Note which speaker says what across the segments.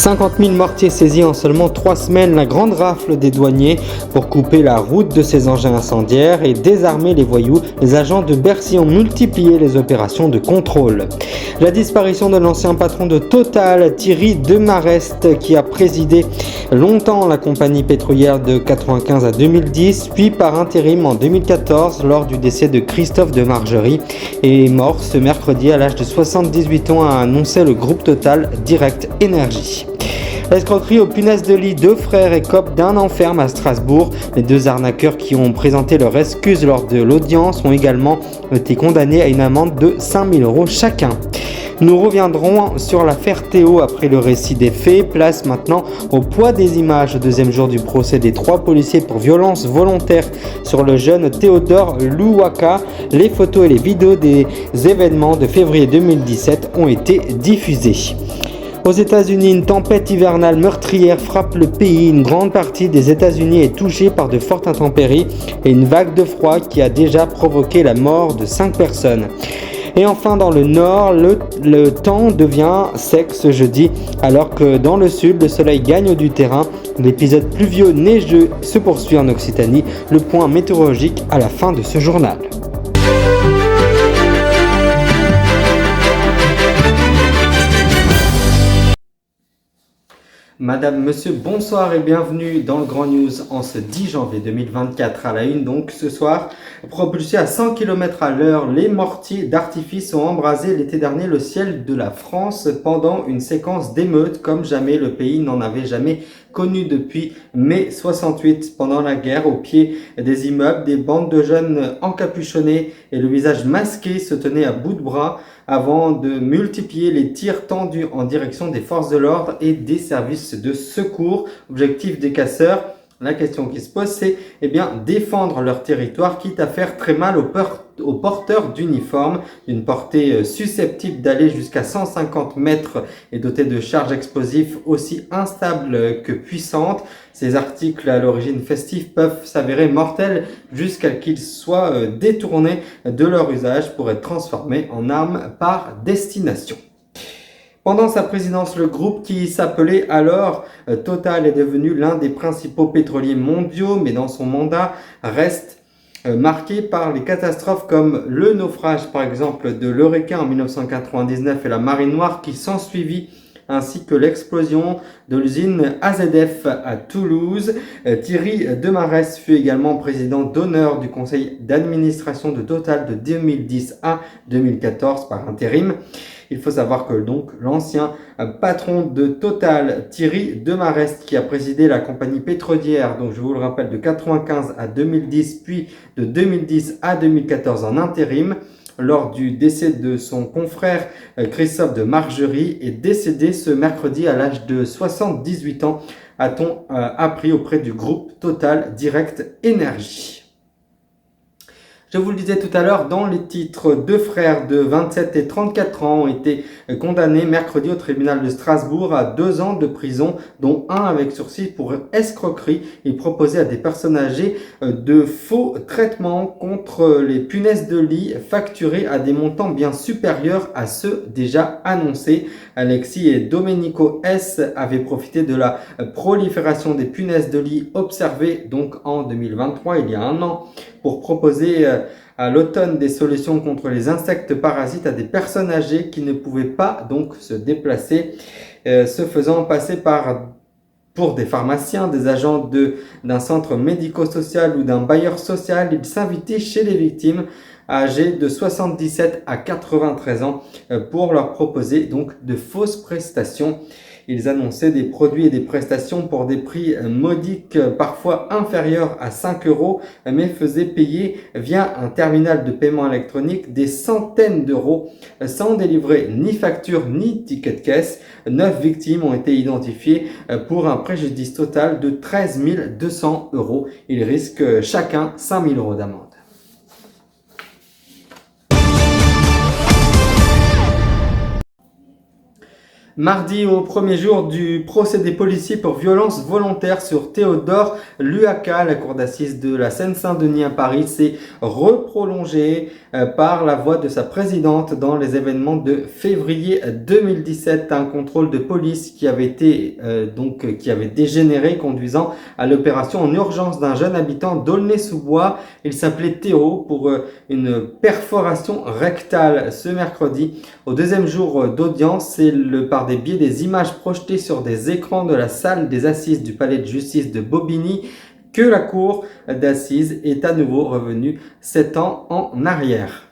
Speaker 1: 50 000 mortiers saisis en seulement 3 semaines, la grande rafle des douaniers pour couper la route de ces engins incendiaires et désarmer les voyous. Les agents de Bercy ont multiplié les opérations de contrôle. La disparition de l'ancien patron de Total, Thierry Demarest, qui a présidé longtemps la compagnie pétrolière de 1995 à 2010, puis par intérim en 2014 lors du décès de Christophe Demargerie, est mort ce mercredi à l'âge de 78 ans, a annoncé le groupe Total Direct Énergie. L'escroquerie aux punaises de lit, 2 frères écopent d'un an ferme à Strasbourg. Les 2 arnaqueurs qui ont présenté leur excuse lors de l'audience ont également été condamnés à une amende de 5 000 € chacun. Nous reviendrons sur l'affaire Théo après le récit des faits. Place maintenant au poids des images. 2e jour du procès des 3 policiers pour violence volontaire sur le jeune Théodore Louaka. Les photos et les vidéos des événements de février 2017 ont été diffusées. Aux États-Unis, une tempête hivernale meurtrière frappe le pays. Une grande partie des États-Unis est touchée par de fortes intempéries et une vague de froid qui a déjà provoqué la mort de 5 personnes. Et enfin, dans le nord, le temps devient sec ce jeudi, alors que dans le sud, le soleil gagne du terrain. L'épisode pluvieux neigeux se poursuit en Occitanie. Le point météorologique à la fin de ce journal. Madame, monsieur, bonsoir et bienvenue dans le Grand News en ce 10 janvier 2024. À la une donc ce soir, propulsés à 100 km à l'heure, les mortiers d'artifice ont embrasé l'été dernier le ciel de la France pendant une séquence d'émeutes comme jamais le pays n'en avait jamais connu depuis mai 68. Pendant la guerre, au pied des immeubles, des bandes de jeunes encapuchonnés et le visage masqué se tenaient à bout de bras avant de multiplier les tirs tendus en direction des forces de l'ordre et des services de secours. Objectif des casseurs, la question qui se pose, c'est défendre leur territoire, quitte à faire très mal aux porteurs d'uniformes d'une portée susceptible d'aller jusqu'à 150 mètres et dotée de charges explosives aussi instables que puissantes. Ces articles à l'origine festive peuvent s'avérer mortels jusqu'à qu'ils soient détournés de leur usage pour être transformés en armes par destination. Pendant sa présidence, le groupe qui s'appelait alors Total est devenu l'un des principaux pétroliers mondiaux, mais dans son mandat reste marqué par les catastrophes comme le naufrage par exemple de l'Eureka en 1999 et la marée noire qui s'ensuivit, ainsi que l'explosion de l'usine AZF à Toulouse. Thierry Demarest fut également président d'honneur du conseil d'administration de Total de 2010 à 2014 par intérim. Il faut savoir que donc l'ancien patron de Total, Thierry Demarest, qui a présidé la compagnie pétrolière, donc je vous le rappelle, de 1995 à 2010, puis de 2010 à 2014 en intérim, lors du décès de son confrère Christophe Demargerie, est décédé ce mercredi à l'âge de 78 ans, a-t-on appris auprès du groupe Total Direct Énergie. Je vous le disais tout à l'heure, dans les titres, 2 frères de 27 et 34 ans ont été condamnés mercredi au tribunal de Strasbourg à 2 ans de prison, dont un avec sursis pour escroquerie. Ils proposaient à des personnes âgées de faux traitements contre les punaises de lit facturés à des montants bien supérieurs à ceux déjà annoncés. Alexis et Domenico S. avaient profité de la prolifération des punaises de lit observée donc en 2023, il y a un an, pour proposer à l'automne des solutions contre les insectes parasites à des personnes âgées qui ne pouvaient pas donc se déplacer, se faisant passer pour des pharmaciens, des agents d'un centre médico-social ou d'un bailleur social. Ils s'invitaient chez les victimes âgées de 77 à 93 ans pour leur proposer donc de fausses prestations. Ils annonçaient des produits et des prestations pour des prix modiques, parfois inférieurs à 5 €, mais faisaient payer via un terminal de paiement électronique des centaines d'euros sans délivrer ni facture ni ticket de caisse. 9 victimes ont été identifiées pour un préjudice total de 13 200 €. Ils risquent chacun 5 000 € d'amende. Mardi, au premier jour du procès des policiers pour violence volontaire sur Théodore Luaka, la cour d'assises de la Seine-Saint-Denis à Paris s'est reprolongée par la voix de sa présidente dans les événements de février 2017. Un contrôle de police qui avait dégénéré, conduisant à l'opération en urgence d'un jeune habitant d'Aulnay-sous-Bois. Il s'appelait Théo pour une perforation rectale ce mercredi. Au deuxième jour d'audience, c'est par des biais des images projetées sur des écrans de la salle des assises du palais de justice de Bobigny que la cour d'assises est à nouveau revenue 7 ans en arrière.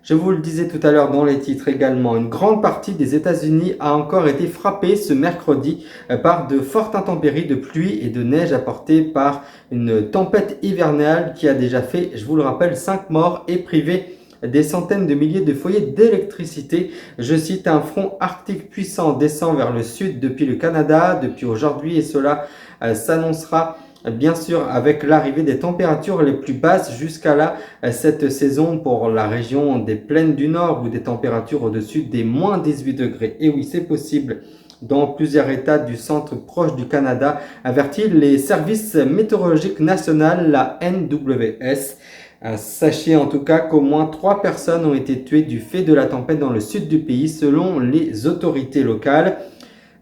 Speaker 1: Je vous le disais tout à l'heure dans les titres également, une grande partie des États-Unis a encore été frappée ce mercredi par de fortes intempéries de pluie et de neige apportées par une tempête hivernale qui a déjà fait, je vous le rappelle, 5 morts et privé des centaines de milliers de foyers d'électricité. Je cite, un front arctique puissant descend vers le sud depuis le Canada, depuis aujourd'hui, et cela s'annoncera bien sûr avec l'arrivée des températures les plus basses jusqu'à là cette saison pour la région des plaines du Nord où des températures au-dessus des moins 18 degrés. Et oui, c'est possible dans plusieurs États du centre proche du Canada, avertit les services météorologiques nationaux, la NWS. Sachez en tout cas qu'au moins 3 personnes ont été tuées du fait de la tempête dans le sud du pays selon les autorités locales.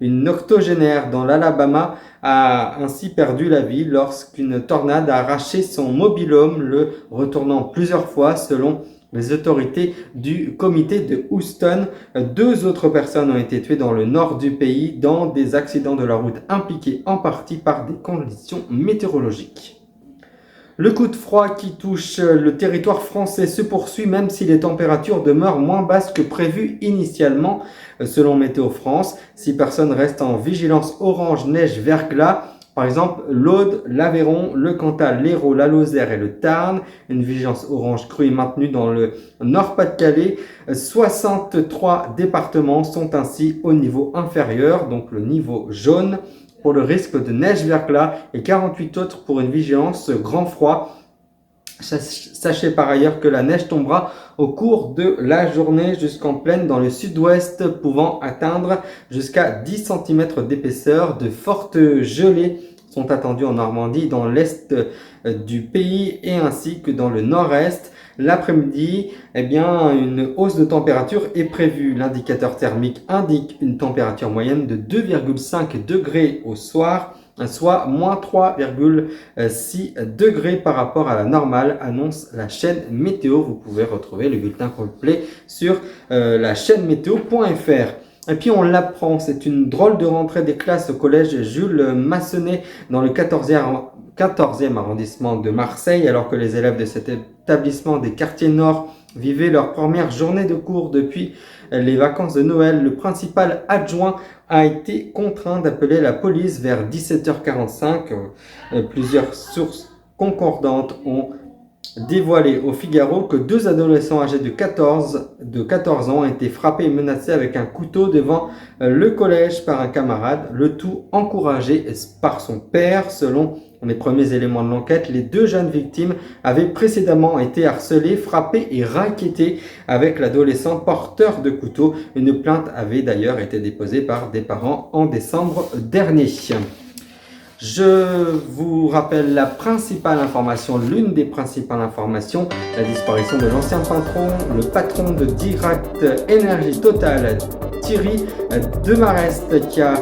Speaker 1: Une octogénaire dans l'Alabama a ainsi perdu la vie lorsqu'une tornade a arraché son mobil-home, le retournant plusieurs fois selon les autorités du comité de Houston. 2 autres personnes ont été tuées dans le nord du pays dans des accidents de la route impliqués en partie par des conditions météorologiques. Le coup de froid qui touche le territoire français se poursuit même si les températures demeurent moins basses que prévu initialement. Selon Météo France, 6 personnes restent en vigilance orange neige verglas. Par exemple, l'Aude, l'Aveyron, le Cantal, l'Hérault, la Lozère et le Tarn. Une vigilance orange crue est maintenue dans le Nord-Pas-de-Calais. 63 départements sont ainsi au niveau inférieur, donc le niveau jaune, pour le risque de neige verglas et 48 autres pour une vigilance grand froid. Sachez par ailleurs que la neige tombera au cours de la journée jusqu'en plaine dans le sud-ouest, pouvant atteindre jusqu'à 10 cm d'épaisseur. De fortes gelées sont attendues en Normandie, dans l'est du pays et ainsi que dans le nord-est. L'après-midi, une hausse de température est prévue. L'indicateur thermique indique une température moyenne de 2,5 degrés au soir, soit moins 3,6 degrés par rapport à la normale, annonce la chaîne météo. Vous pouvez retrouver le bulletin complet sur la chaîne météo.fr. Et puis on l'apprend, c'est une drôle de rentrée des classes au collège Jules Massenet dans le 14e arrondissement de Marseille, alors que les élèves de cet établissement des quartiers nord vivaient leur première journée de cours depuis les vacances de Noël. Le principal adjoint a été contraint d'appeler la police vers 17h45. Plusieurs sources concordantes ont dévoilé au Figaro que 2 adolescents âgés de 14 ans ont été frappés et menacés avec un couteau devant le collège par un camarade, le tout encouragé par son père. Selon les premiers éléments de l'enquête, les 2 jeunes victimes avaient précédemment été harcelées, frappées et raquettées avec l'adolescent porteur de couteau. Une plainte avait d'ailleurs été déposée par des parents en décembre dernier. Je vous rappelle la principale information, l'une des principales informations, la disparition de l'ancien patron de Direct Énergie Total, Thierry Demarest, qui a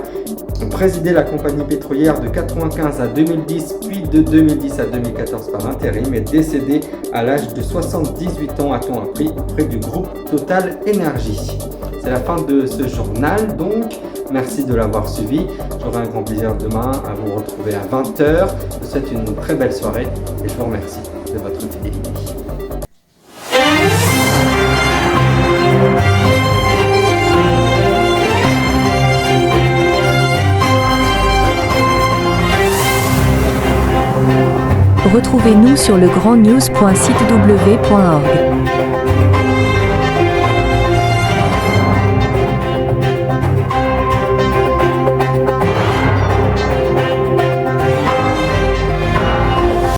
Speaker 1: présidé la compagnie pétrolière de 1995 à 2010, puis de 2010 à 2014 par intérim, est décédé à l'âge de 78 ans, a-t-on appris, auprès du groupe Total Énergie. C'est la fin de ce journal, donc merci de l'avoir suivi. J'aurai un grand plaisir demain à vous retrouver à 20h. Je vous souhaite une très belle soirée et je vous remercie de votre fidélité.
Speaker 2: Retrouvez-nous sur legrandnews.sitew.org.